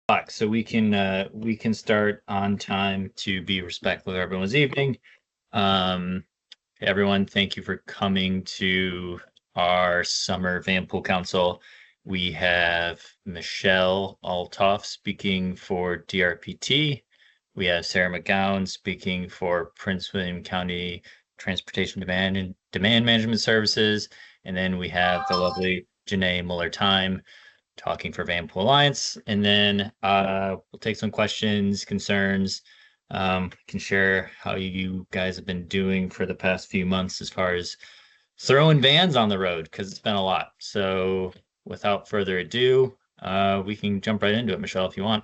So we can start on time to be respectful of everyone's evening. Everyone, thank you for coming to our summer Vanpool Council. We have Michelle Altoff speaking for DRPT. We have Sarah McGowan speaking for Prince William County Transportation Demand Management Services. And then we have the lovely Janae Muller-Time talking for Vanpool Alliance. And then we'll take some questions, concerns. Can share how you guys have been doing for the past few months as far as throwing vans on the road, because it's been a lot. So without further ado, we can jump right into it, Michelle, if you want.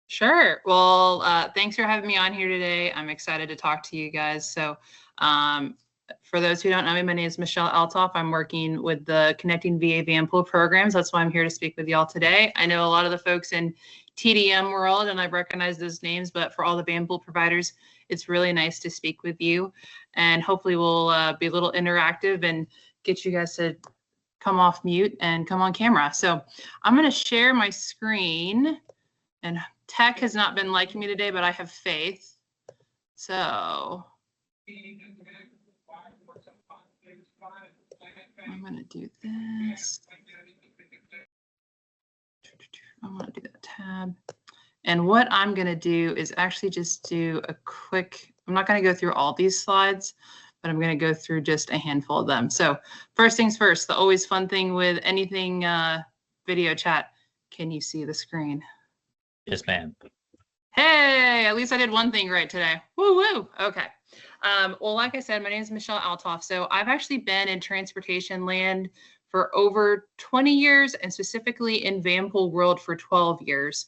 Sure. Well, thanks for having me on here today. I'm excited to talk to you guys. So for those who don't know me, my name is Michelle Altoff. I'm working with the Connecting VA Vanpool programs. That's why I'm here to speak with y'all today. I know a lot of the folks in TDM world, and I recognize those names, but for all the Vanpool providers, it's really nice to speak with you. And hopefully we'll be a little interactive and get you guys to come off mute and come on camera. So I'm going to share my screen, and tech has not been liking me today, but I have faith. So I'm going to do this. I'm going to do that tab. And what I'm going to do is actually just do a quick, I'm not going to go through all these slides, but I'm going to go through just a handful of them. So first things first, the always fun thing with anything video chat, can you see the screen? Yes, ma'am. Hey, at least I did one thing right today. Woo woo. Okay. Well, like I said, my name is Michelle Altoff. So I've actually been in transportation land for over 20 years, and specifically in Vanpool world for 12 years.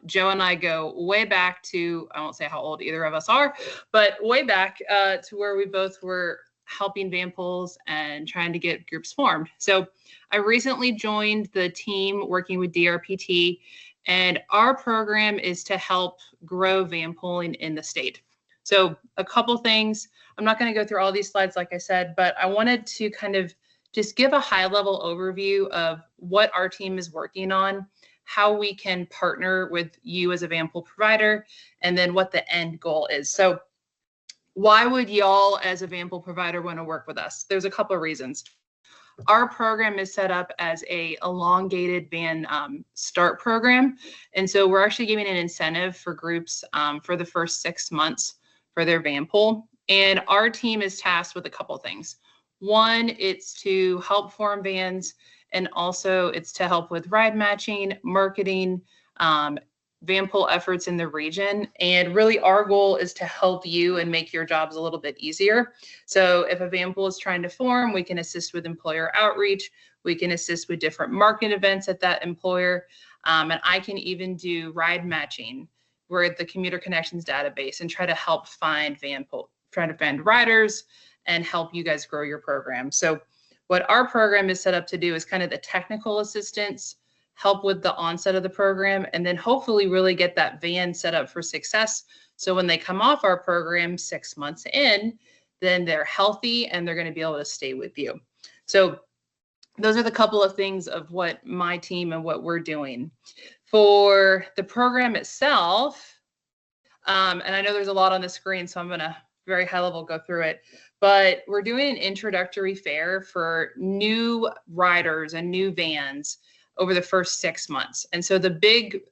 Joe and I go way back to, I won't say how old either of us are, but way back to where we both were helping Vanpools and trying to get groups formed. So I recently joined the team working with DRPT, and our program is to help grow vanpooling in the state. So a couple things, I'm not going to go through all these slides, like I said, but I wanted to kind of just give a high level overview of what our team is working on, how we can partner with you as a Vanpool provider, and then what the end goal is. So why would y'all as a Vanpool provider want to work with us? There's a couple of reasons. Our program is set up as a elongated van start program. And so we're actually giving an incentive for groups for the first 6 months for their Vanpool. And our team is tasked with a couple things. One, it's to help form vans, and also it's to help with ride matching, marketing, Vanpool efforts in the region. And really our goal is to help you and make your jobs a little bit easier. So if a Vanpool is trying to form, we can assist with employer outreach. We can assist with different marketing events at that employer. And I can even do ride matching. We're at the Commuter Connections database and try to help find Vanpool, try to find riders and help you guys grow your program. So what our program is set up to do is kind of the technical assistance, help with the onset of the program, and then hopefully really get that van set up for success. So when they come off our program 6 months in, then they're healthy and they're going to be able to stay with you. So those are the couple of things of what my team and what we're doing. For the program itself, and I know there's a lot on the screen, so I'm going to very high level go through it, but we're doing an introductory fair for new riders and new vans over the first 6 months. And so the big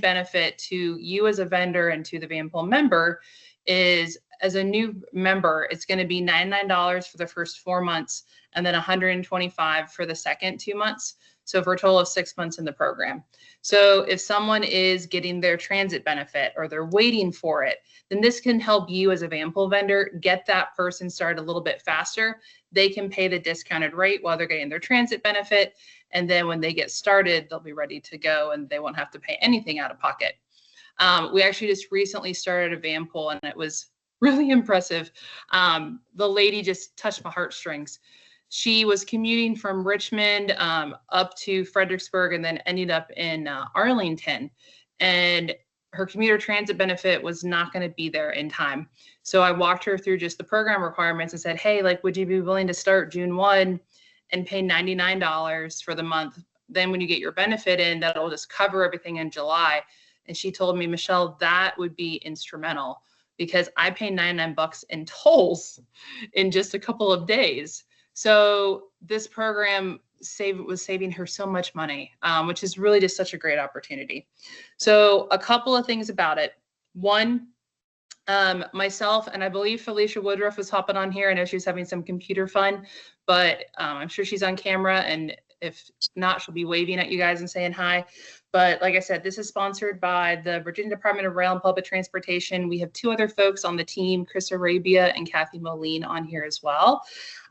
benefit to you as a vendor and to the Vanpool member is, as a new member, it's going to be $99 for the first 4 months and then $125 for the second 2 months. So for a total of 6 months in the program. So if someone is getting their transit benefit or they're waiting for it, then this can help you as a Vanpool vendor get that person started a little bit faster. They can pay the discounted rate while they're getting their transit benefit. And then when they get started, they'll be ready to go and they won't have to pay anything out of pocket. We actually just recently started a Vanpool and it was really impressive. The lady just touched my heartstrings. She was commuting from Richmond up to Fredericksburg and then ended up in Arlington. And her commuter transit benefit was not going to be there in time. So I walked her through just the program requirements and said, hey, like, would you be willing to start June 1 and pay $99 for the month then when you get your benefit in, that'll just cover everything in July. And she told me, Michelle, that would be instrumental because I pay $99 in tolls in just a couple of days. So this program was saving her so much money, which is really just such a great opportunity. So a couple of things about it. One, myself, and I believe Felicia Woodruff was hopping on here. I know she was having some computer fun, but I'm sure she's on camera. And if not, she'll be waving at you guys and saying hi. But like I said, this is sponsored by the Virginia Department of Rail and Public Transportation. We have two other folks on the team, Chris Arabia and Kathy Moline, on here as well.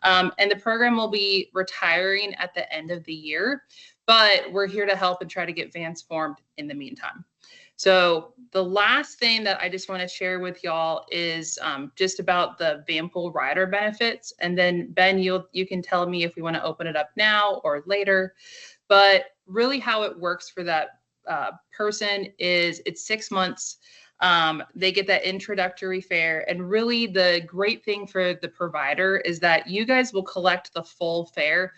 And the program will be retiring at the end of the year, but we're here to help and try to get vans formed in the meantime. So the last thing that I just want to share with y'all is just about the Vanpool rider benefits. And then Ben, you can tell me if we want to open it up now or later. But really how it works for that person is it's 6 months. They get that introductory fare. And really the great thing for the provider is that you guys will collect the full fare.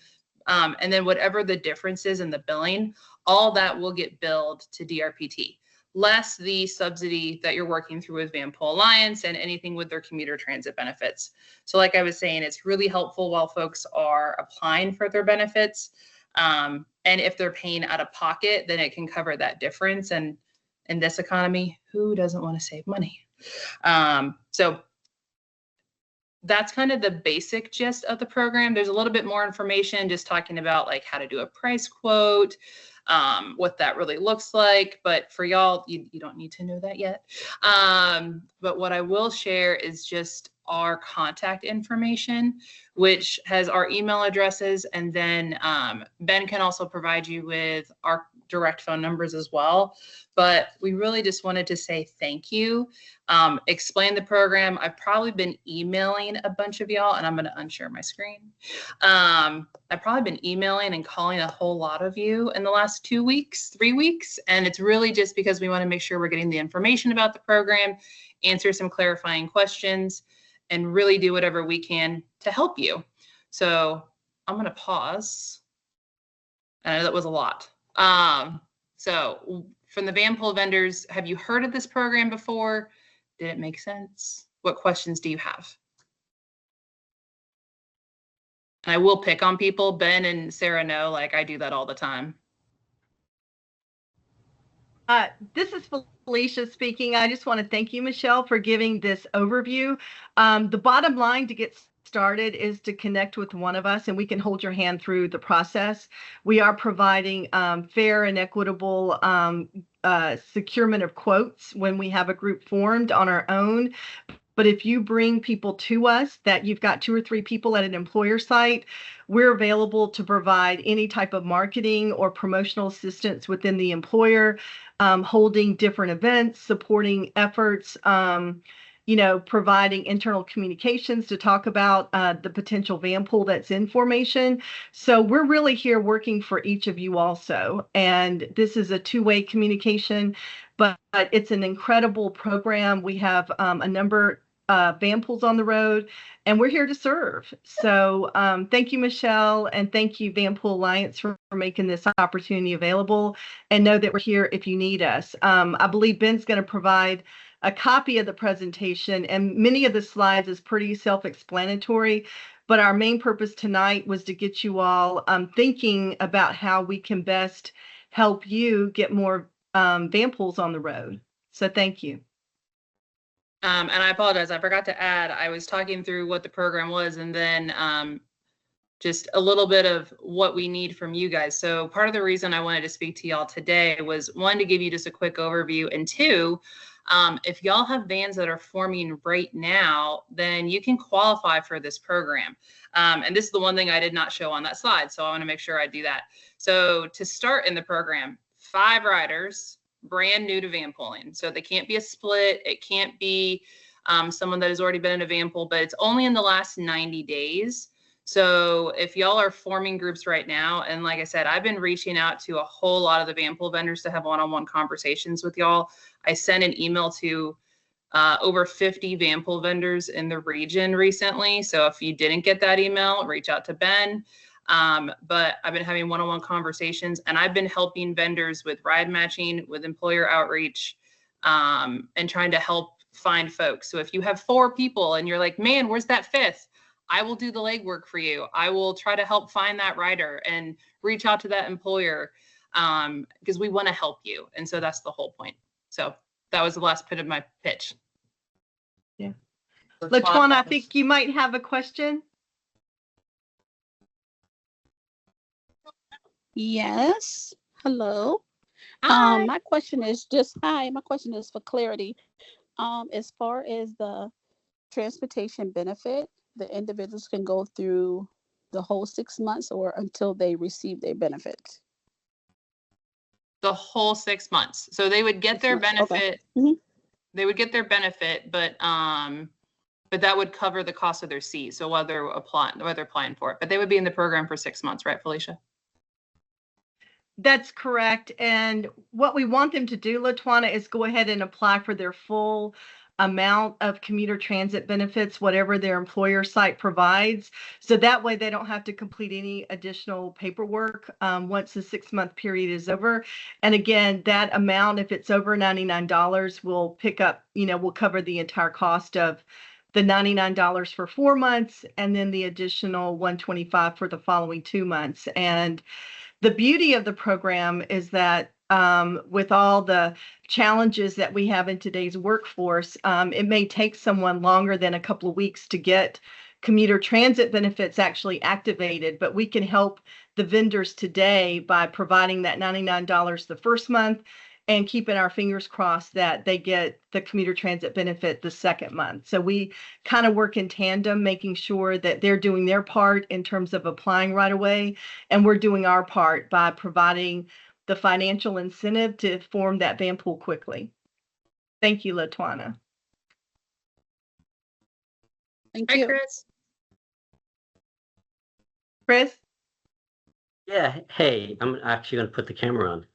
And then whatever the difference is in the billing, all that will get billed to DRPT, less the subsidy that you're working through with Vanpool Alliance and anything with their commuter transit benefits. So like I was saying, it's really helpful while folks are applying for their benefits. And if they're paying out of pocket, then it can cover that difference. And in this economy, who doesn't want to save money? So that's kind of the basic gist of the program. There's a little bit more information just talking about like how to do a price quote, what that really looks like. But for y'all, you don't need to know that yet. But what I will share is just our contact information, which has our email addresses. And then Ben can also provide you with our direct phone numbers as well. But we really just wanted to say thank you, explain the program. I've probably been emailing a bunch of y'all, and I'm going to unshare my screen. I've probably been emailing and calling a whole lot of you in the last 2 weeks, 3 weeks. And it's really just because we want to make sure we're getting the information about the program, answer some clarifying questions, and really do whatever we can to help you. So I'm going to pause. I know that was a lot. So from the Vanpool vendors, have you heard of this program before? Did it make sense? What questions do you have? And I will pick on people. Ben and Sarah know, like I do that all the time. This is Felicia speaking. I just want to thank you, Michelle, for giving this overview. The bottom line to get started is to connect with one of us and we can hold your hand through the process. We are providing fair and equitable securement of quotes when we have a group formed on our own. But if you bring people to us, that you've got 2 or 3 people at an employer site, we're available to provide any type of marketing or promotional assistance within the employer, holding different events, supporting efforts, providing internal communications to talk about the potential Vanpool that's in formation. So we're really here working for each of you also. And this is a two-way communication, but it's an incredible program. We have a number of Vanpools on the road, and we're here to serve. So thank you, Michelle, and thank you, Vanpool Alliance, for making this opportunity available. And know that we're here if you need us. I believe Ben's going to provide a copy of the presentation, and many of the slides is pretty self-explanatory, but our main purpose tonight was to get you all thinking about how we can best help you get more Vanpools on the road. So thank you. And I apologize, I forgot to add, I was talking through what the program was and then just a little bit of what we need from you guys. So part of the reason I wanted to speak to y'all today was 1, to give you just a quick overview, and 2, if y'all have vans that are forming right now, then you can qualify for this program. And this is the one thing I did not show on that slide, so I want to make sure I do that. So to start in the program, 5 riders, brand new to vanpooling. So they can't be a split. It can't be someone that has already been in a vanpool, but it's only in the last 90 days. So if y'all are forming groups right now, and like I said, I've been reaching out to a whole lot of the Vanpool vendors to have one-on-one conversations with y'all. I sent an email to over 50 Vanpool vendors in the region recently. So if you didn't get that email, reach out to Ben. But I've been having one-on-one conversations, and I've been helping vendors with ride matching, with employer outreach, and trying to help find folks. So if you have 4 people and you're like, man, where's that 5th? I will do the legwork for you. I will try to help find that rider and reach out to that employer, because we want to help you. And so that's the whole point. So that was the last bit of my pitch. Yeah. LaTuana, I think you might have a question. Yes. Hello. Hi. My question is for clarity. As far as the transportation benefit, the individuals can go through the whole 6 months or until they receive their benefit? The whole 6 months. So they would get 6 their months, okay. benefit. Mhm. They would get their benefit, but that would cover the cost of their seat. So while they're applying for it, but they would be in the program for 6 months, right, Felicia? That's correct. And what we want them to do, LaTuana, is go ahead and apply for their full amount of commuter transit benefits, whatever their employer site provides. So that way they don't have to complete any additional paperwork once the 6-month period is over. And again, that amount, if it's over $99, will pick up, will cover the entire cost of the $99 for 4 months and then the additional $125 for the following 2 months. And the beauty of the program is that with all the challenges that we have in today's workforce, it may take someone longer than a couple of weeks to get commuter transit benefits actually activated, but we can help the vendors today by providing that $99 the first month and keeping our fingers crossed that they get the commuter transit benefit the second month. So we kind of work in tandem, making sure that they're doing their part in terms of applying right away, and we're doing our part by providing the financial incentive to form that Vanpool quickly. Thank you, LaTuana. Thank Hi, you. Chris. Chris? Yeah, hey, I'm actually going to put the camera on.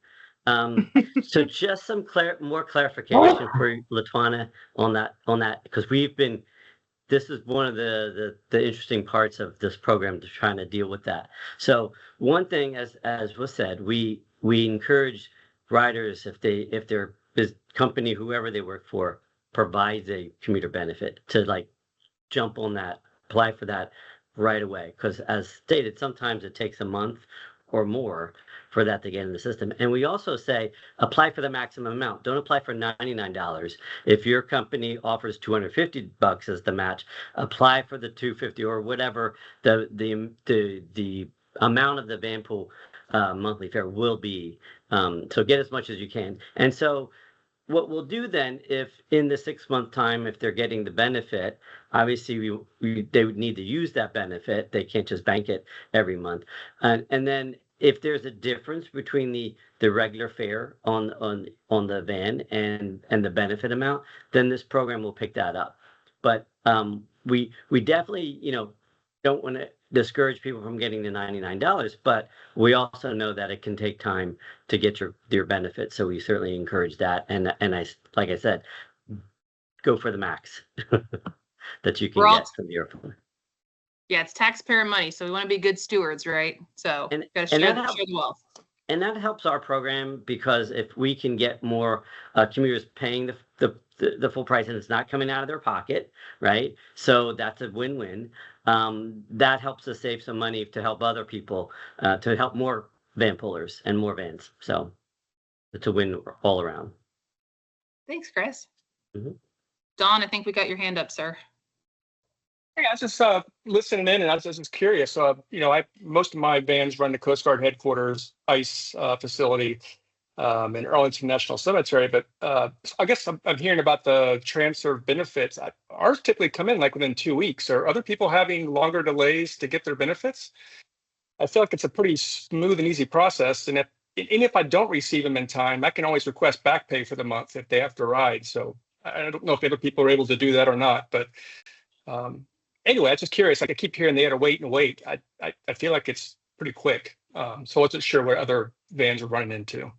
So just some more clarification for LaTuana on that, because this is one of the interesting parts of this program, to trying to deal with that. So one thing, as was said, we encourage riders, if their company, whoever they work for, provides a commuter benefit, to like jump on that, apply for that right away. Because as stated, sometimes it takes a month or more for that to get in the system. And we also say, apply for the maximum amount. Don't apply for $99. If your company offers $250 as the match, apply for the $250 or whatever the amount of the Vanpool monthly fare will be. So get as much as you can. And so what we'll do then, if in the 6-month time, if they're getting the benefit, obviously they would need to use that benefit. They can't just bank it every month. And then if there's a difference between the regular fare on the van and the benefit amount, then this program will pick that up. But we definitely don't want to discourage people from getting the $99, but we also know that it can take time to get your benefits. So we certainly encourage that. And like I said, go for the max that you can get from the airport. Yeah, it's taxpayer money, so we want to be good stewards, right? So gotta share the wealth. And that helps our program, because if we can get more commuters paying the full price and it's not coming out of their pocket, right? So that's a win-win. That helps us save some money to help other people, to help more van pullers and more vans. So it's a win all around. Thanks, Chris. Mm-hmm. Don, I think we got your hand up, sir. Hey, I was just listening in, and I was just curious. So, most of my vans run the Coast Guard headquarters ICE facility in Arlington National Cemetery. But I guess I'm hearing about the transfer benefits. Ours typically come in like within 2 weeks. Are other people having longer delays to get their benefits? I feel like it's a pretty smooth and easy process. And if I don't receive them in time, I can always request back pay for the month if they have to ride. So I don't know if other people are able to do that or not, but. Anyway, I'm just curious. I keep hearing they had to wait and wait. I feel like it's pretty quick. So I wasn't sure what other vans are running into.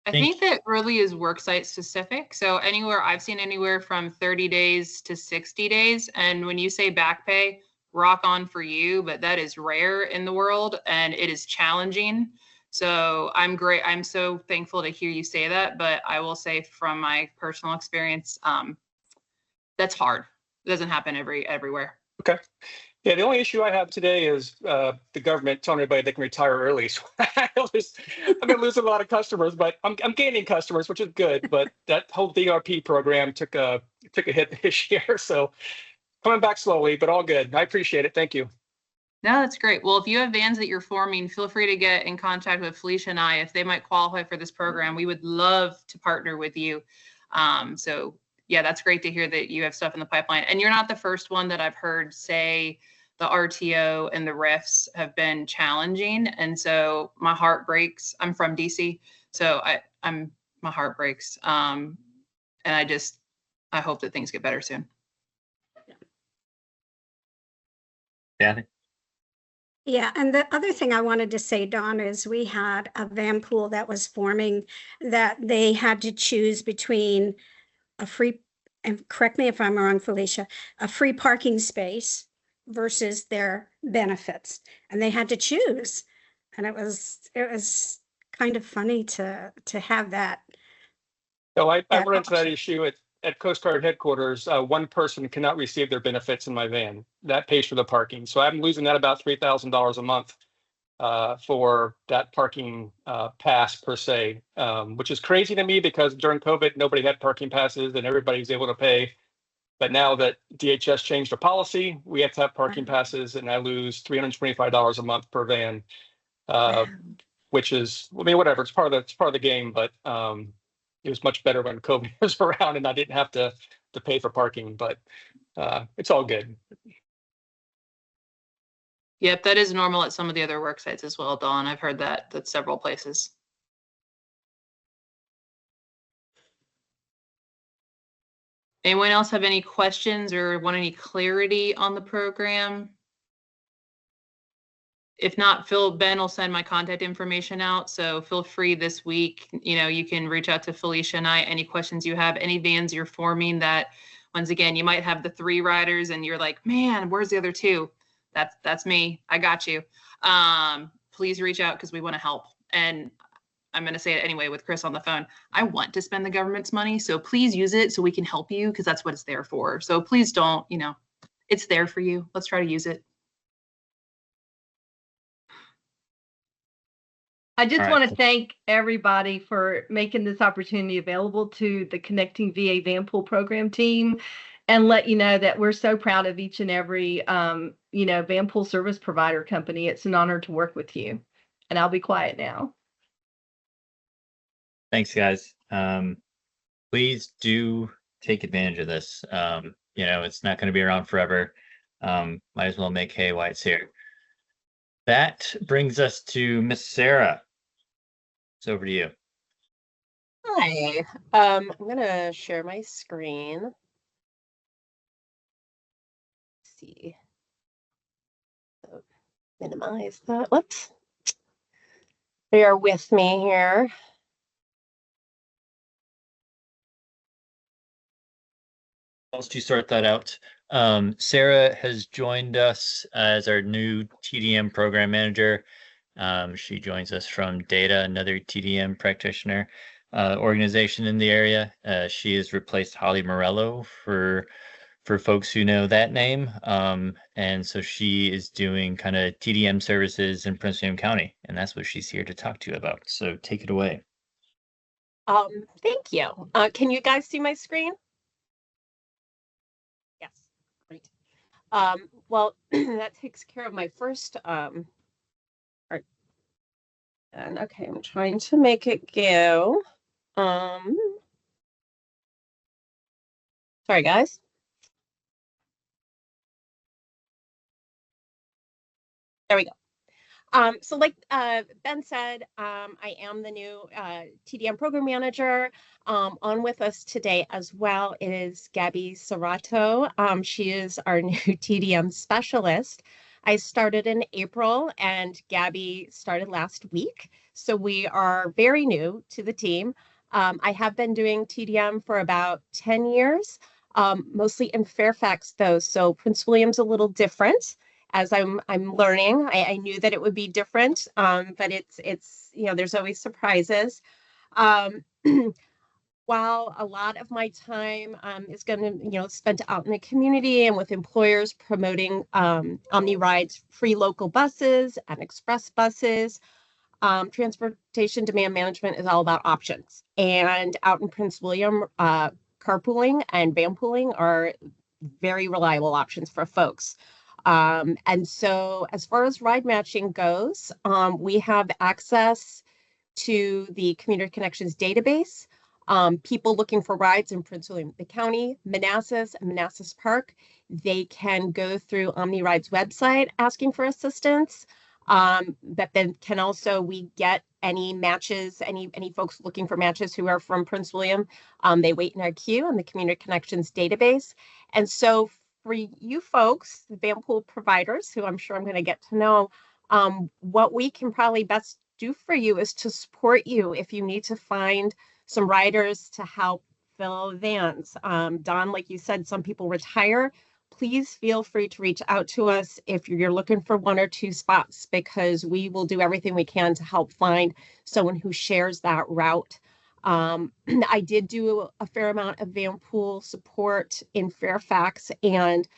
I think that really is worksite specific. So I've seen anywhere from 30 days to 60 days. And when you say back pay, rock on for you, but that is rare in the world and it is challenging. So I'm so thankful to hear you say that, but I will say from my personal experience, that's hard. It doesn't happen everywhere. Okay. Yeah, the only issue I have today is the government telling everybody they can retire early. So I've been losing a lot of customers, but I'm gaining customers, which is good. But that whole DRP program took a hit this year. So coming back slowly, but all good. I appreciate it. Thank you. No, that's great. Well, if you have vans that you're forming, feel free to get in contact with Felicia and I if they might qualify for this program. We would love to partner with you. So yeah, that's great to hear that you have stuff in the pipeline. And you're not the first one that I've heard say the RTO and the RIFs have been challenging. And so my heart breaks. I'm from DC, so my heart breaks. And I hope that things get better soon. Kathy? Yeah, and the other thing I wanted to say, Dawn, is we had a Vanpool that was forming that they had to choose between a free, and correct me if I'm wrong, Felicia, a free parking space versus their benefits. And they had to choose. And it was kind of funny to have that. So I that run into that option. issue at Coast Guard headquarters. One person cannot receive their benefits in my van. That pays for the parking. So I'm losing that about $3,000 a month for that parking pass per se, which is crazy to me because during COVID, nobody had parking passes and everybody's able to pay. But now that DHS changed their policy, we have to have parking passes, and I lose $325 a month per van, which is, I mean, whatever. It's part of the game, but it was much better when COVID was around and I didn't have to pay for parking. But it's all good. Yep, that is normal at some of the other work sites as well, Dawn. I've heard that's several places. Anyone else have any questions or want any clarity on the program? If not, Ben will send my contact information out. So feel free this week, you can reach out to Felicia and I, any questions you have, any vans you're forming that, once again, you might have the 3 riders and you're like, man, where's the other 2? That's me. I got you. Please reach out because we want to help. And I'm going to say it anyway with Chris on the phone. I want to spend the government's money, so please use it so we can help you because that's what it's there for. So please don't, it's there for you. Let's try to use it. I just All right. want to thank everybody for making this opportunity available to the Connecting VA Vanpool program team and let you know that we're so proud of each and every, Vanpool service provider company. It's an honor to work with you. And I'll be quiet now. Thanks, guys. Please do take advantage of this. It's not going to be around forever. Might as well make hay while it's here. That brings us to Miss Sarah. It's over to you. Hi. I'm going to share my screen. Let's see. So, minimize that. Whoops. Bear with me here. Whilst you sort that out, Sarah has joined us as our new TDM program manager. She joins us from Data, another TDM practitioner organization in the area. She has replaced Holly Morello for folks who know that name. And so she is doing kind of TDM services in Prince William County, and that's what she's here to talk to you about. So take it away. Thank you. Can you guys see my screen? Yes, great. Well, that takes care of my first part. And okay, I'm trying to make it go. Sorry, guys. There we go. So like Ben said, I am the new TDM program manager. On with us today as well is Gabby Serrato. She is our new TDM specialist. I started in April and Gabby started last week. So we are very new to the team. I have been doing TDM for about 10 years, mostly in Fairfax though. So Prince William's a little different. as I'm learning. I knew that it would be different, but it's there's always surprises. Um, while a lot of my time is going to spent out in the community and with employers promoting Omni Rides, free local buses and express buses, transportation demand management is all about options. And out in Prince William, carpooling and vanpooling are very reliable options for folks. And so as far as ride matching goes, we have access to the Community Connections database. People looking for rides in Prince William County, Manassas, and Manassas Park, they can go through OmniRide's website asking for assistance. But then can also we get any matches, any folks looking for matches who are from Prince William, they wait in our queue in the Community Connections database. And so for you folks, the Vanpool providers, who I'm sure I'm going to get to know, what we can probably best do for you is to support you if you need to find some riders to help fill vans. Don, like you said, some people retire. Please feel free to reach out to us if you're looking for 1 or 2 spots, because we will do everything we can to help find someone who shares that route. I did do a fair amount of Vanpool support in Fairfax, and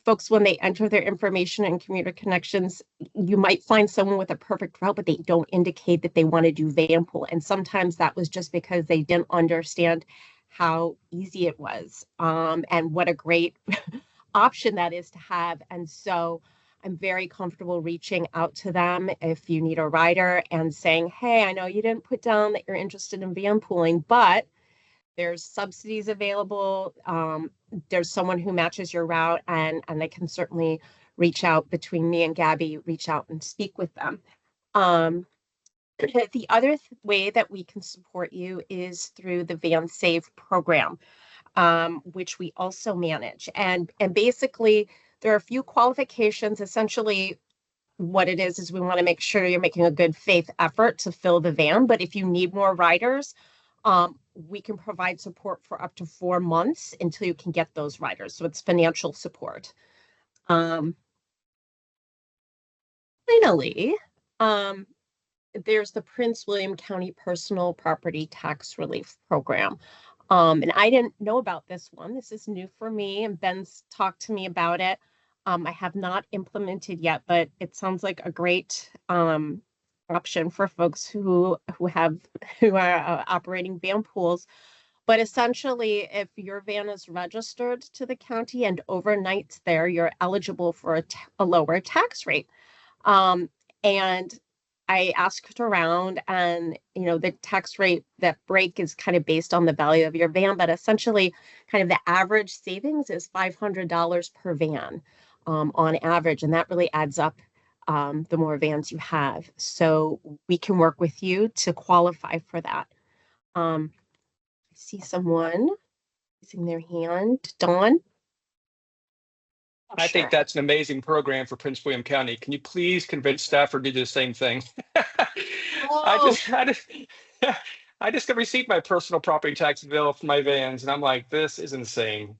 folks, when they enter their information in Community Connections, you might find someone with a perfect route, but they don't indicate that they want to do Vanpool. And sometimes that was just because they didn't understand how easy it was, and what a great option that is to have. And so I'm very comfortable reaching out to them if you need a rider and saying, hey, I know you didn't put down that you're interested in vanpooling, but there's subsidies available. There's someone who matches your route, and they can certainly reach out between me and Gabby, reach out and speak with them. The other way that we can support you is through the Van Save program, which we also manage. And basically, there are a few qualifications. Essentially, what it is we want to make sure you're making a good faith effort to fill the van. But if you need more riders, we can provide support for up to 4 months until you can get those riders. So it's financial support. Finally, there's the Prince William County Personal Property Tax Relief Program. And I didn't know about this one. This is new for me, and Ben's talked to me about it. I have not implemented yet, but it sounds like a great option for folks who are operating van pools. But essentially, if your van is registered to the county and overnights there, you're eligible for a lower tax rate. And I asked around, and the tax rate that break is kind of based on the value of your van, but essentially kind of the average savings is $500 per van on average, and that really adds up the more vans you have. So we can work with you to qualify for that. I see someone raising their hand. Dawn? I think that's an amazing program for Prince William County. Can you please convince Stafford to do the same thing? I just received my personal property tax bill for my vans, and I'm like, this is insane.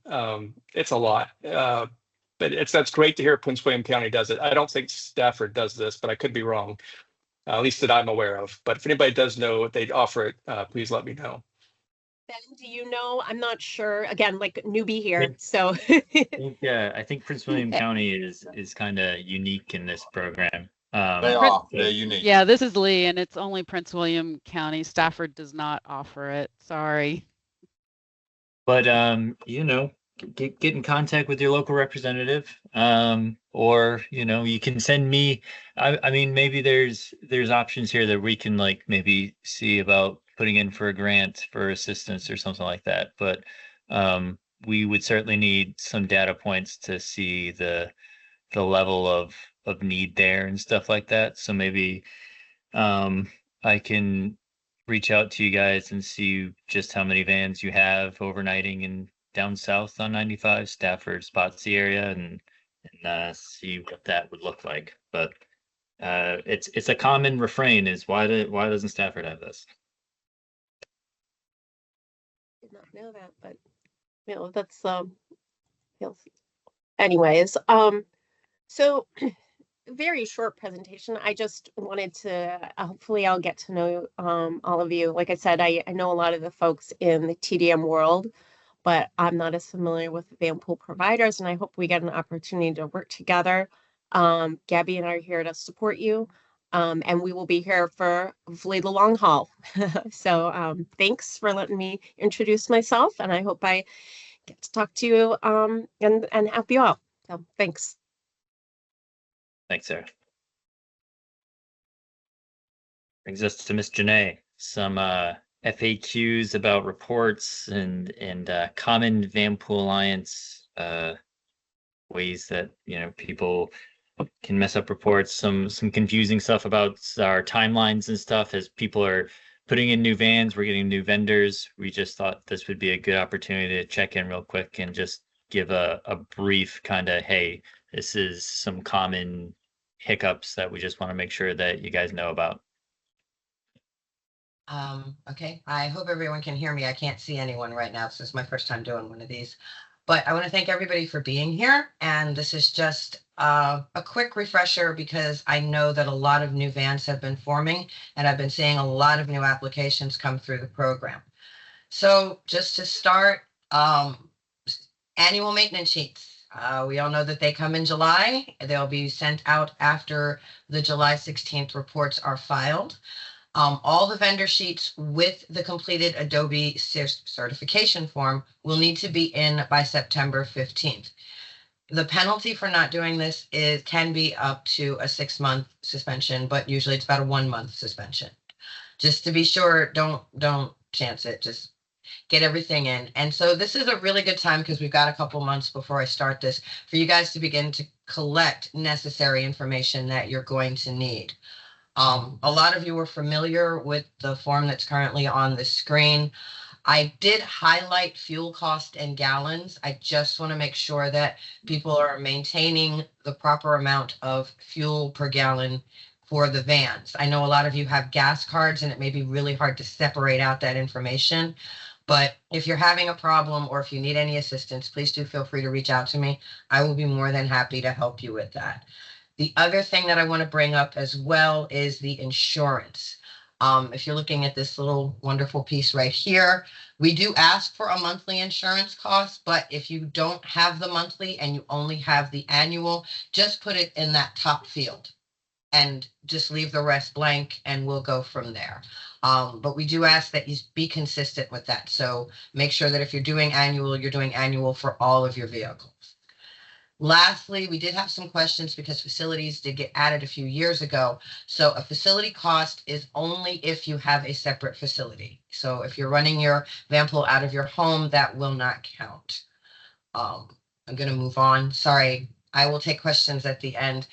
It's a lot, but that's great to hear Prince William County does it. I don't think Stafford does this, but I could be wrong, at least that I'm aware of. But if anybody does know they offer it, please let me know. Ben, do you know? I'm not sure. Again, like newbie here, so. I think Prince William County is kind of unique in this program. They're unique. Yeah, this is Lee, and it's only Prince William County. Stafford does not offer it. Sorry. But get in contact with your local representative, or you can send me. I mean, maybe there's options here that we can maybe see about putting in for a grant for assistance or something like that. But we would certainly need some data points to see the level of need there and stuff like that. So maybe I can reach out to you guys and see just how many vans you have overnighting in down south on 95, Stafford, Spotsy area, and see what that would look like. But it's a common refrain is why doesn't Stafford have this? Did not know that, but that's anyways. So very short presentation. I just wanted to, hopefully I'll get to know all of you. Like I said, I know a lot of the folks in the TDM world, but I'm not as familiar with Vanpool providers, and I hope we get an opportunity to work together. Gabby and I are here to support you, and we will be here for hopefully the long haul. So thanks for letting me introduce myself, and I hope I get to talk to you and help you out. So thanks. Thanks, Sarah. Brings us to Miss Janae. Some FAQs about reports and common Vanpool Alliance ways that people can mess up reports. Some confusing stuff about our timelines and stuff as people are putting in new vans. We're getting new vendors. We just thought this would be a good opportunity to check in real quick and just give a brief kind of, hey, this is some common hiccups that we just want to make sure that you guys know about. Okay, I hope everyone can hear me. I can't see anyone right now. This is my first time doing one of these. But I want to thank everybody for being here. And this is just a quick refresher because I know that a lot of new vans have been forming and I've been seeing a lot of new applications come through the program. So just to start, annual maintenance sheets. We all know that they come in July. They'll be sent out after the July 16th reports are filed. All the vendor sheets with the completed Adobe certification form will need to be in by September 15th. The penalty for not doing this can be up to a 6-month suspension, but usually it's about a 1-month suspension. Just to be sure, don't chance it. Just get everything in. And so this is a really good time because we've got a couple months before I start this for you guys to begin to collect necessary information that you're going to need. A lot of you are familiar with the form that's currently on the screen. I did highlight fuel cost in gallons. I just want to make sure that people are maintaining the proper amount of fuel per gallon for the vans. I know a lot of you have gas cards and it may be really hard to separate out that information. But if you're having a problem or if you need any assistance, please do feel free to reach out to me. I will be more than happy to help you with that. The other thing that I want to bring up as well is the insurance. If you're looking at this little wonderful piece right here, we do ask for a monthly insurance cost, but if you don't have the monthly and you only have the annual, just put it in that top field and just leave the rest blank and we'll go from there. But we do ask that you be consistent with that. So make sure that if you're doing annual for all of your vehicles. Lastly, we did have some questions because facilities did get added a few years ago. So a facility cost is only if you have a separate facility. So if you're running your Vanpool out of your home, that will not count. I'm going to move on. Sorry, I will take questions at the end.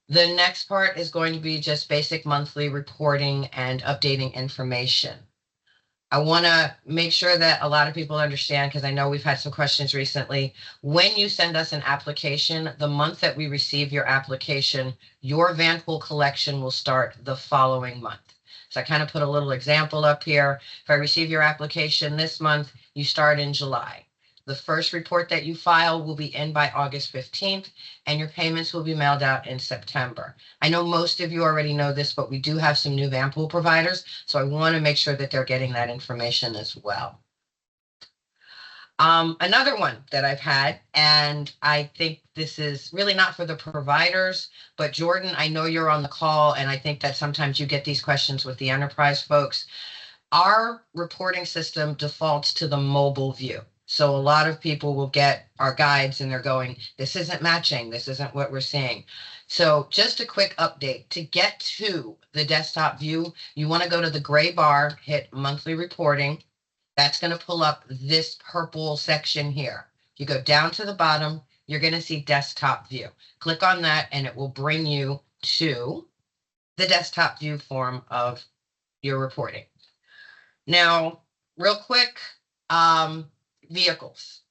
The next part is going to be just basic monthly reporting and updating information. I want to make sure that a lot of people understand, because I know we've had some questions recently. When you send us an application, the month that we receive your application, your Vanpool collection will start the following month. So I kind of put a little example up here. If I receive your application this month, you start in July. The first report that you file will be in by August 15th, and your payments will be mailed out in September. I know most of you already know this, but we do have some new Vanpool providers, so I want to make sure that they're getting that information as well. Another one that I've had, and I think this is really not for the providers, but Jordan, I know you're on the call, and I think that sometimes you get these questions with the enterprise folks. Our reporting system defaults to the mobile view. So a lot of people will get our guides and they're going, this isn't matching. This isn't what we're seeing. So just a quick update. To get to the desktop view, you want to go to the gray bar, hit monthly reporting. That's going to pull up this purple section here. You go down to the bottom, you're going to see desktop view. Click on that and it will bring you to the desktop view form of your reporting. Now, real quick, vehicles.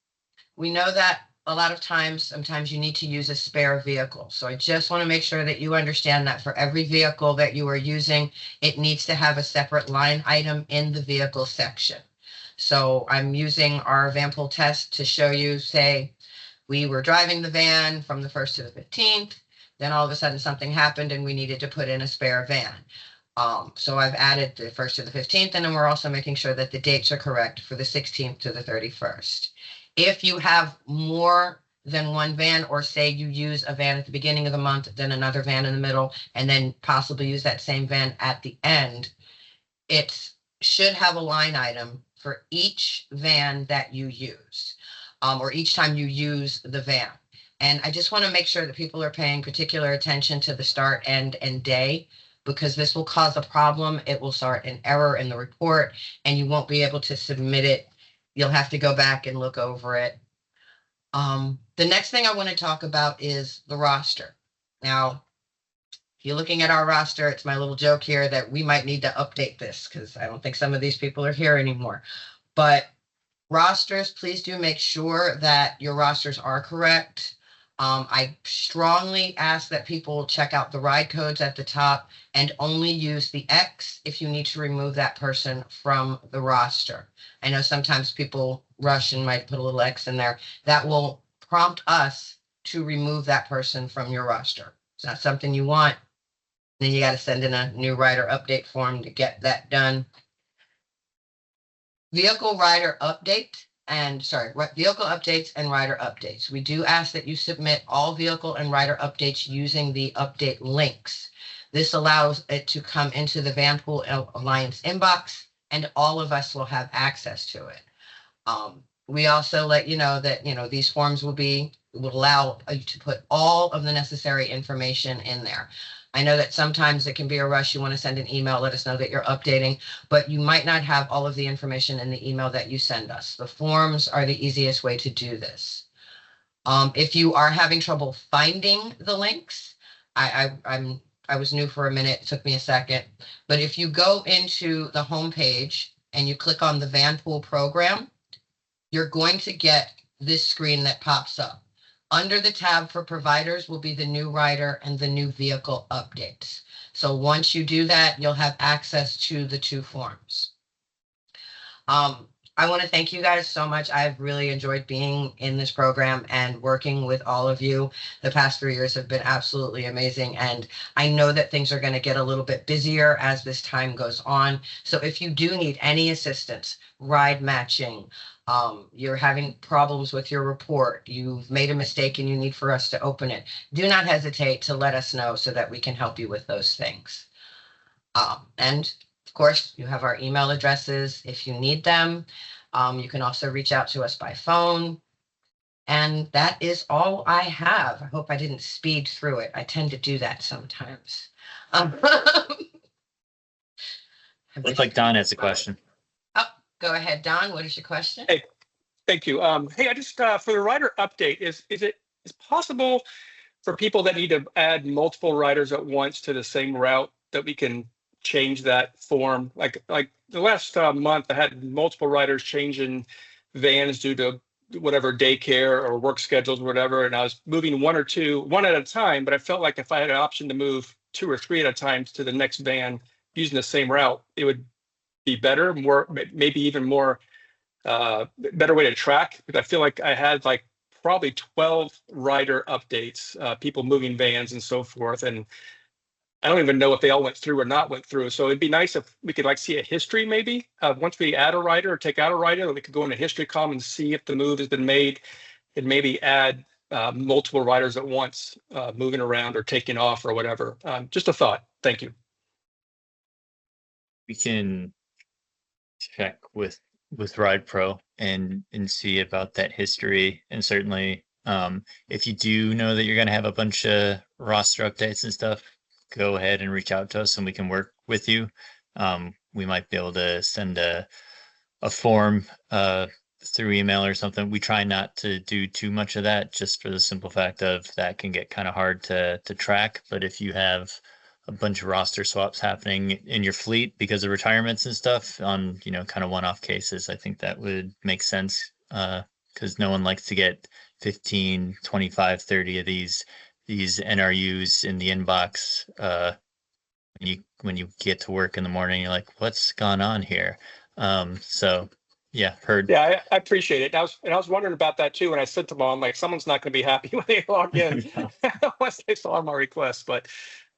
We know that a lot of times, sometimes you need to use a spare vehicle. So I just want to make sure that you understand that for every vehicle that you are using, it needs to have a separate line item in the vehicle section. So I'm using our Vanpool test to show you, say, we were driving the van from the 1st to the 15th. Then all of a sudden something happened and we needed to put in a spare van. So I've added the 1st to the 15th, and then we're also making sure that the dates are correct for the 16th to the 31st. If you have more than one van, or say you use a van at the beginning of the month, then another van in the middle, and then possibly use that same van at the end, it should have a line item for each van that you use, or each time you use the van. And I just want to make sure that people are paying particular attention to the start, end, and day, because this will cause a problem. It will start an error in the report and you won't be able to submit it. You'll have to go back and look over it. The next thing I want to talk about is the roster. Now, if you're looking at our roster, it's my little joke here that we might need to update this because I don't think some of these people are here anymore. But rosters, please do make sure that your rosters are correct. I strongly ask that people check out the ride codes at the top and only use the X if you need to remove that person from the roster. I know sometimes people rush and might put a little X in there. That will prompt us to remove that person from your roster. It's not something you want. Then you got to send in a new rider update form to get that done. Vehicle rider update. Vehicle updates and rider updates. We do ask that you submit all vehicle and rider updates using the update links. This allows it to come into the Vanpool Alliance inbox, and all of us will have access to it. We also let you know that these forms will allow you to put all of the necessary information in there. I know that sometimes it can be a rush. You want to send an email, let us know that you're updating, but you might not have all of the information in the email that you send us. The forms are the easiest way to do this. If you are having trouble finding the links, I was new for a minute. It took me a second. But if you go into the homepage and you click on the Vanpool program, you're going to get this screen that pops up. Under the tab for providers will be the new rider and the new vehicle updates. So once you do that, you'll have access to the two forms. I want to thank you guys so much. I've really enjoyed being in this program and working with all of you. The past 3 years have been absolutely amazing. And I know that things are going to get a little bit busier as this time goes on. So if you do need any assistance, ride matching, you're having problems with your report, you've made a mistake and you need for us to open it, do not hesitate to let us know so that we can help you with those things. And of course, you have our email addresses if you need them. You can also reach out to us by phone. And that is all I have. I hope I didn't speed through it. I tend to do that sometimes. Looks like Don has a question. Go ahead, Don. What is your question? Hey, thank you. Hey, I just for the rider update, is it possible for people that need to add multiple riders at once to the same route that we can change that form? Like the last month, I had multiple riders changing vans due to whatever daycare or work schedules or whatever, and I was moving one at a time. But I felt like if I had an option to move 2 or 3 at a time to the next van using the same route, it would be better, maybe even more better way to track, because I feel like I had like probably 12 rider updates, people moving vans and so forth, and I don't even know if they all went through or not went through. So it'd be nice if we could like see a history maybe once we add a rider or take out a rider, that we could go in a history column and see if the move has been made, and maybe add multiple riders at once, moving around or taking off or whatever. Just a thought. Thank you. We can check with Ride Pro and see about that history. And certainly if you do know that you're going to have a bunch of roster updates and stuff, go ahead and reach out to us and we can work with you. We might be able to send a form through email or something. We try not to do too much of that, just for the simple fact of that can get kind of hard to track. But if you have a bunch of roster swaps happening in your fleet because of retirements and stuff on, kind of one-off cases, I think that would make sense, because no one likes to get 15, 25, 30 of these NRUs in the inbox when you get to work in the morning. You're like, what's gone on here? So Yeah, heard. Yeah, I appreciate it. And I was wondering about that too. And I said to mom, like, someone's not going to be happy when they log in once they saw my request, but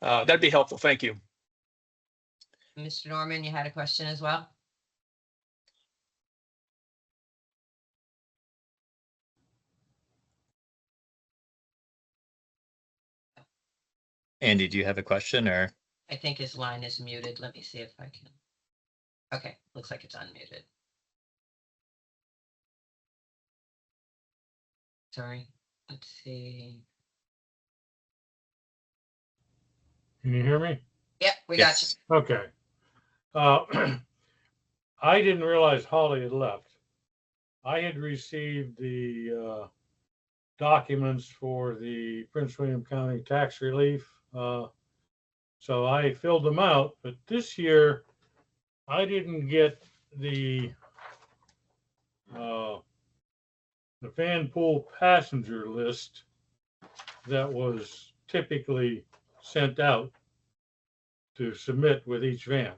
that'd be helpful. Thank you. Mr. Norman, you had a question as well? Andy, do you have a question or? I think his line is muted. Let me see if I can. Okay, looks like it's unmuted. Sorry, let's see. Can you hear me? Yep, we got you. Okay. I didn't realize Holly had left. I had received the documents for the Prince William County tax relief. So I filled them out, but this year I didn't get the Vanpool passenger list that was typically sent out to submit with each van.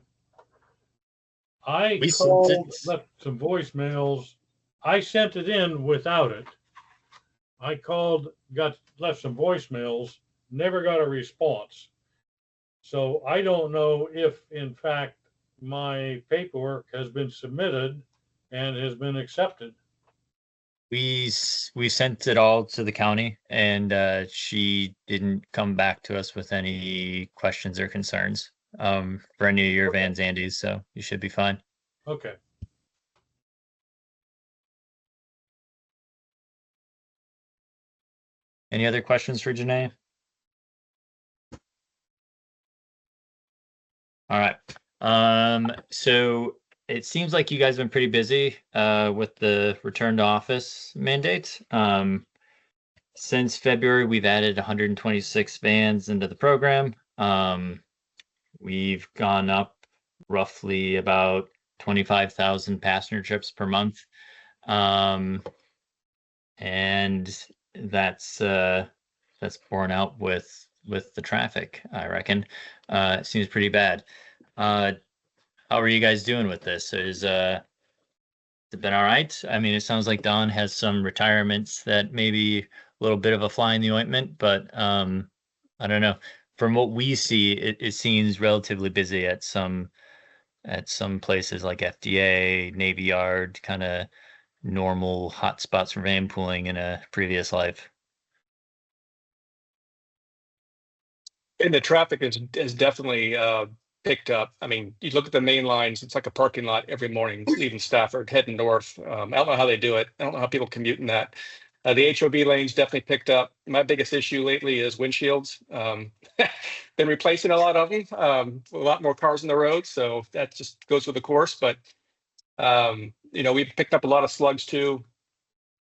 I called, left some voicemails. I sent it in without it. I called, left some voicemails, never got a response. So I don't know if, in fact, my paperwork has been submitted and has been accepted. We sent it all to the county, and she didn't come back to us with any questions or concerns for any of your vans, Andy. So you should be fine. Okay. Any other questions for Janae? All right. So it seems like you guys have been pretty busy with the return to office mandate. Since February, we've added 126 vans into the program. We've gone up roughly about 25,000 passenger trips per month. And that's borne out with the traffic, I reckon. It seems pretty bad. How are you guys doing with this? Has it been all right? I mean, it sounds like Don has some retirements that maybe a little bit of a fly in the ointment, but I don't know. From what we see, it seems relatively busy at some places like FDA, Navy Yard, kind of normal hotspots for van pooling in a previous life. And the traffic is definitely picked up. I mean, you look at the main lines, it's like a parking lot every morning, leaving Stafford, heading north. I don't know how they do it. I don't know how people commute in that. The HOV lanes definitely picked up. My biggest issue lately is windshields. Been replacing a lot of them, a lot more cars on the road. So that just goes with the course. But, we've picked up a lot of slugs too.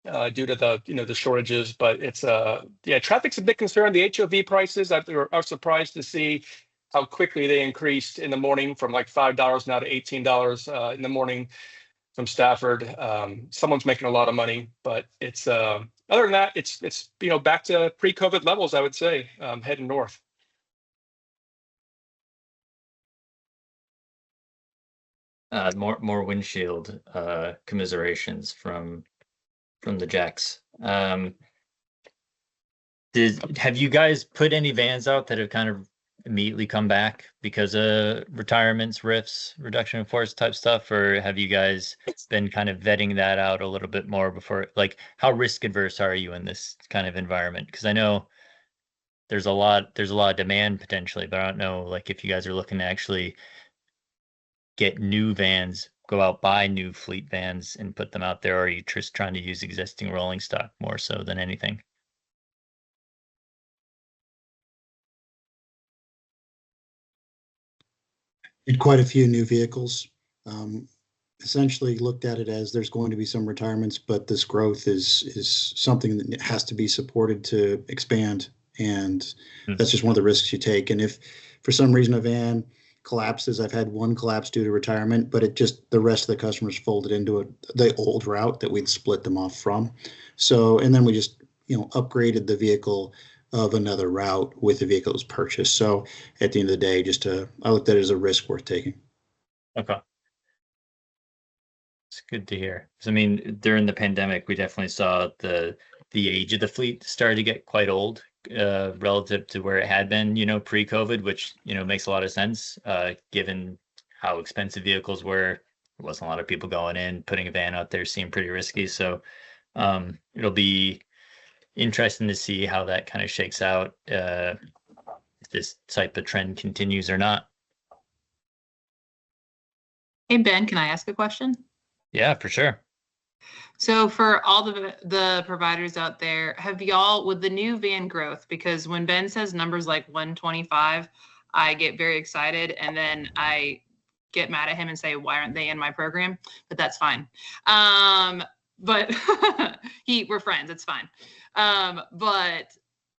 Due to the shortages, but it's traffic's a big concern. The HOV prices, I was surprised to see how quickly they increased in the morning from like $5 now to $18 in the morning from Stafford. Someone's making a lot of money, but it's other than that, it's back to pre-COVID levels, I would say, heading north. More windshield commiserations from the Jacks. Have you guys put any vans out that have kind of immediately come back because of retirements, RIFs, reduction in force type stuff, or have you guys been kind of vetting that out a little bit more before? Like, how risk adverse are you in this kind of environment? Because I know there's a lot of demand potentially, but I don't know, like, if you guys are looking to actually get new vans, go out, buy new fleet vans and put them out there, or are you just trying to use existing rolling stock more so than anything? Did quite a few new vehicles. Essentially looked at it as there's going to be some retirements, but this growth is something that has to be supported to expand. And that's just one of the risks you take. And if for some reason a van collapses, I've had one collapse due to retirement, but the rest of the customers folded into the old route that we'd split them off from. So, and then we just, upgraded the vehicle of another route with the vehicle that was purchased. So at the end of the day, I looked at it as a risk worth taking. Okay. It's good to hear. 'Cause, I mean, during the pandemic, we definitely saw the age of the fleet started to get quite old relative to where it had been, pre-COVID, which, makes a lot of sense given how expensive vehicles were. There wasn't a lot of people going in, putting a van out there seemed pretty risky. So it'll be interesting to see how that kind of shakes out, if this type of trend continues or not. Hey, Ben, can I ask a question? Yeah, for sure. So for all the providers out there, have y'all, with the new van growth, because when Ben says numbers like 125, I get very excited and then I get mad at him and say, why aren't they in my program? But that's fine. But we're friends, it's fine. But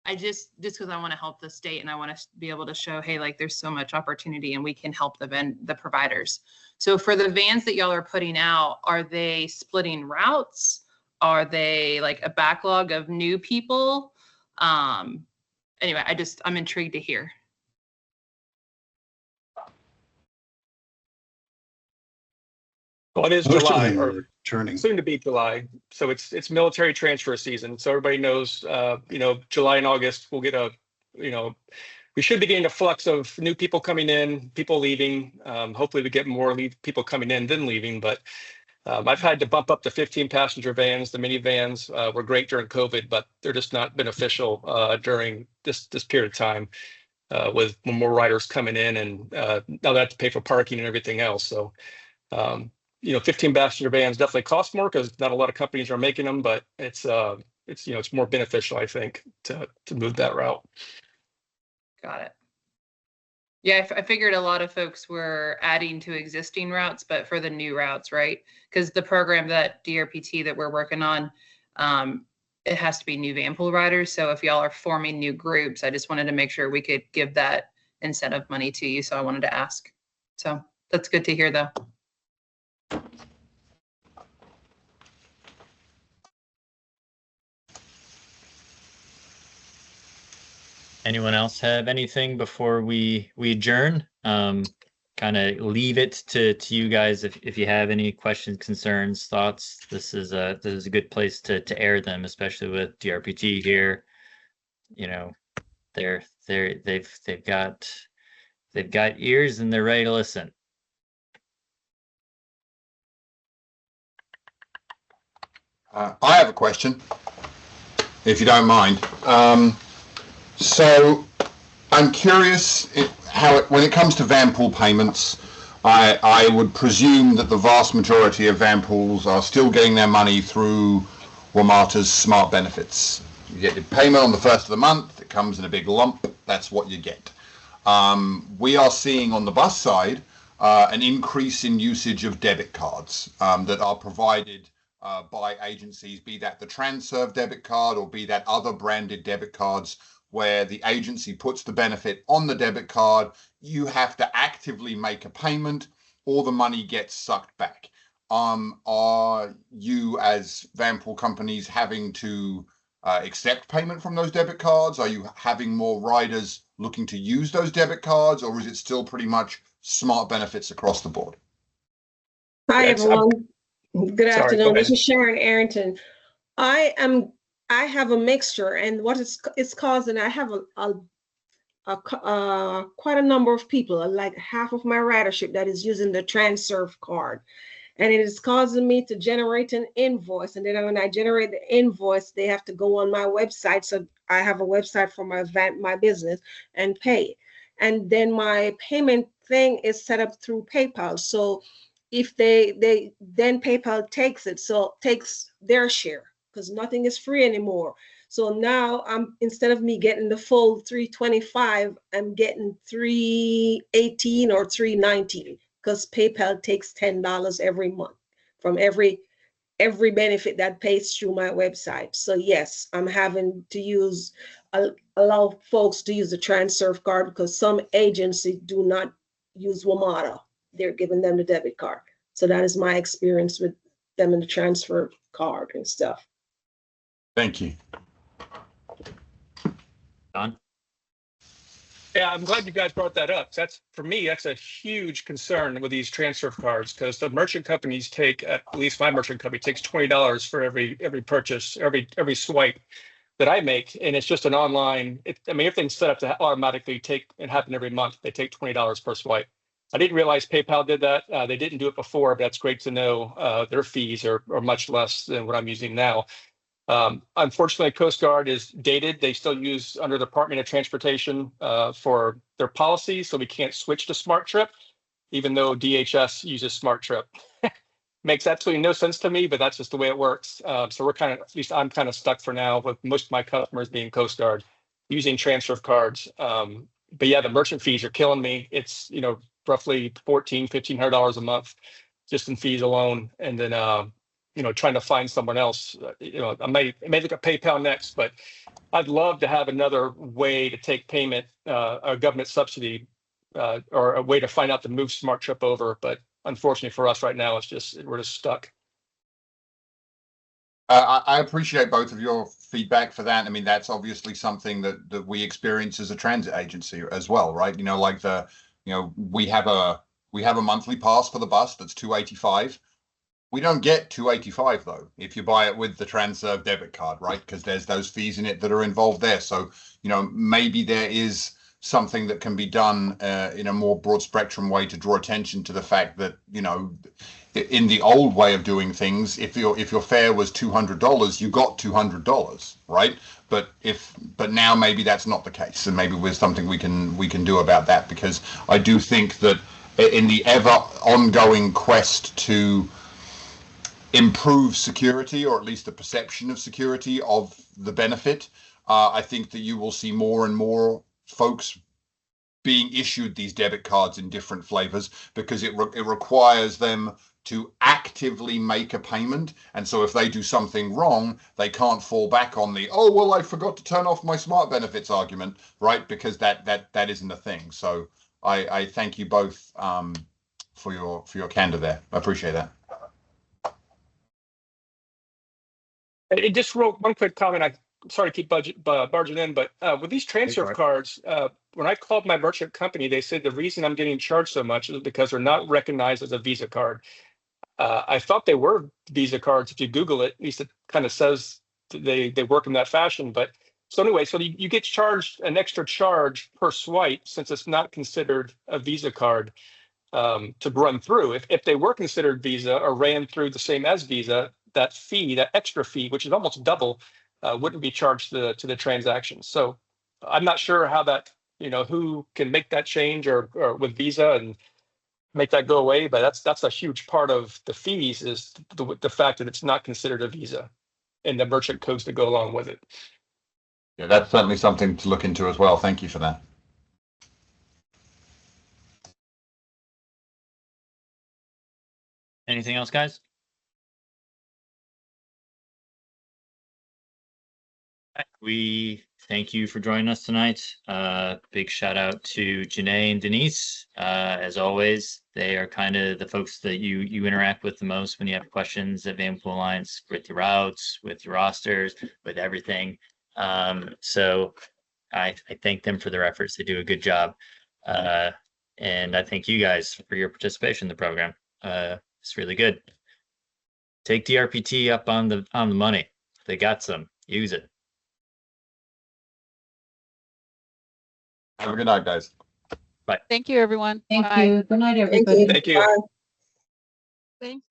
I just because I want to help the state and I want to be able to show, hey, like there's so much opportunity and we can help the providers. So for the vans that y'all are putting out, are they splitting routes? Are they like a backlog of new people? Anyway, I'm intrigued to hear. Well, it is Most of July, them or are turning. soon to be July. So it's military transfer season. So everybody knows, July and August we'll get we should be getting a flux of new people coming in, people leaving. Hopefully we get more people coming in than leaving. But I've had to bump up to 15 passenger vans. The minivans were great during COVID, but they're just not beneficial during this period of time with more riders coming in, and now they have to pay for parking and everything else. So 15 passenger vans definitely cost more because not a lot of companies are making them, but it's more beneficial, I think, to move that route. Got it. Yeah, I figured a lot of folks were adding to existing routes, but for the new routes, right? Because the program that DRPT that we're working on, it has to be new Vanpool riders. So if y'all are forming new groups, I just wanted to make sure we could give that incentive money to you. So I wanted to ask. So that's good to hear, though. Anyone else have anything before we adjourn? Kind of leave it to you guys if you have any questions, concerns, thoughts. This is a good place to air them, especially with DRPT here. They've got ears and they're ready to listen. I have a question, if you don't mind. So I'm curious when it comes to Vanpool payments, I would presume that the vast majority of Vanpools are still getting their money through WMATA's smart benefits. You get your payment on the first of the month, it comes in a big lump, that's what you get. We are seeing on the bus side an increase in usage of debit cards that are provided by agencies, be that the Transerve debit card or be that other branded debit cards, where the agency puts the benefit on the debit card. You have to actively make a payment or the money gets sucked back. Are you as Vanpool companies having to accept payment from those debit cards? Are you having more riders looking to use those debit cards, or is it still pretty much smart benefits across the board? Hi, everyone. Good afternoon. This Ahead. is Sharon Arrington. I have a mixture, and what it's causing, I have quite a number of people, like half of my ridership that is using the Transerve card, and it is causing me to generate an invoice. And then when I generate the invoice, they have to go on my website. So I have a website for my business and pay. And then my payment thing is set up through PayPal. So if they then PayPal takes their share, because nothing is free anymore. So now instead of me getting the full 325, I'm getting 318 or 319 because PayPal takes $10 every month from every benefit that pays through my website. So yes, I'm having to allow folks to use the Transerve card because some agencies do not use WMATA. They're giving them the debit card. So that is my experience with them and the Transerve card and stuff. Thank you. Don? Yeah, I'm glad you guys brought that up. That's for me, that's a huge concern with these transfer cards because the merchant companies take, at least my merchant company takes $20 for every purchase, every swipe that I make, and it's just an online. I mean, everything's set up to automatically take and happen every month. They take $20 per swipe. I didn't realize PayPal did that. They didn't do it before, but that's great to know. Their fees are much less than what I'm using now. Unfortunately, Coast Guard is dated. They still use under the Department of Transportation for their policies, so we can't switch to Smart Trip, even though DHS uses Smart Trip. Makes absolutely no sense to me, but that's just the way it works. So we're kind of, at least I'm kind of stuck for now with most of my customers being Coast Guard using transfer cards. But yeah, the merchant fees are killing me. It's, roughly $1,500 a month just in fees alone. And then, trying to find someone else, I may look at PayPal next, but I'd love to have another way to take payment, a government subsidy, or a way to find out to move Smart Trip over. But unfortunately for us right now, we're just stuck. I appreciate both of your feedback for that. I mean, that's obviously something that we experience as a transit agency as well, right? We have a monthly pass for the bus that's $285. We don't get $285 though if you buy it with the Transerve debit card, right? Because there's those fees in it that are involved there. So maybe there is something that can be done in a more broad spectrum way to draw attention to the fact that in the old way of doing things, if your fare was $200, you got $200, right? But now maybe that's not the case, and maybe there's something we can do about that, because I do think that in the ever ongoing quest to improve security, or at least the perception of security of the benefit, I think that you will see more and more folks being issued these debit cards in different flavors, because it requires them to actively make a payment. And so if they do something wrong, they can't fall back on the, oh, well, I forgot to turn off my smart benefits argument, right? Because that isn't a thing. So I thank you both for your candor there. I appreciate that. It just wrote one quick comment. I'm sorry to keep barging in, but with these transfer cards, when I called my merchant company, they said the reason I'm getting charged so much is because they're not recognized as a Visa card. I thought they were Visa cards. If you Google it, at least it kind of says they work in that fashion. But so anyway, so you get charged an extra charge per swipe since it's not considered a Visa card to run through. If they were considered Visa or ran through the same as Visa, that fee, that extra fee, which is almost double, wouldn't be charged to the transaction. So I'm not sure how that, who can make that change or with Visa and make that go away, but that's a huge part of the fees, is the fact that it's not considered a Visa and the merchant codes that go along with it. Yeah, that's certainly something to look into as well. Thank you for that. Anything else, guys? We thank you for joining us tonight. Big shout out to Janae and Denise. As always, they are kind of the folks that you interact with the most when you have questions at Vanpool Alliance, with your routes, with your rosters, with everything. So I thank them for their efforts. They do a good job. And I thank you guys for your participation in the program. It's really good. Take DRPT up on the money. They got some. Use it. Have a good night, guys. Bye. Thank you, everyone. Thank Bye. you. Good night, everybody. Thank you. Thanks.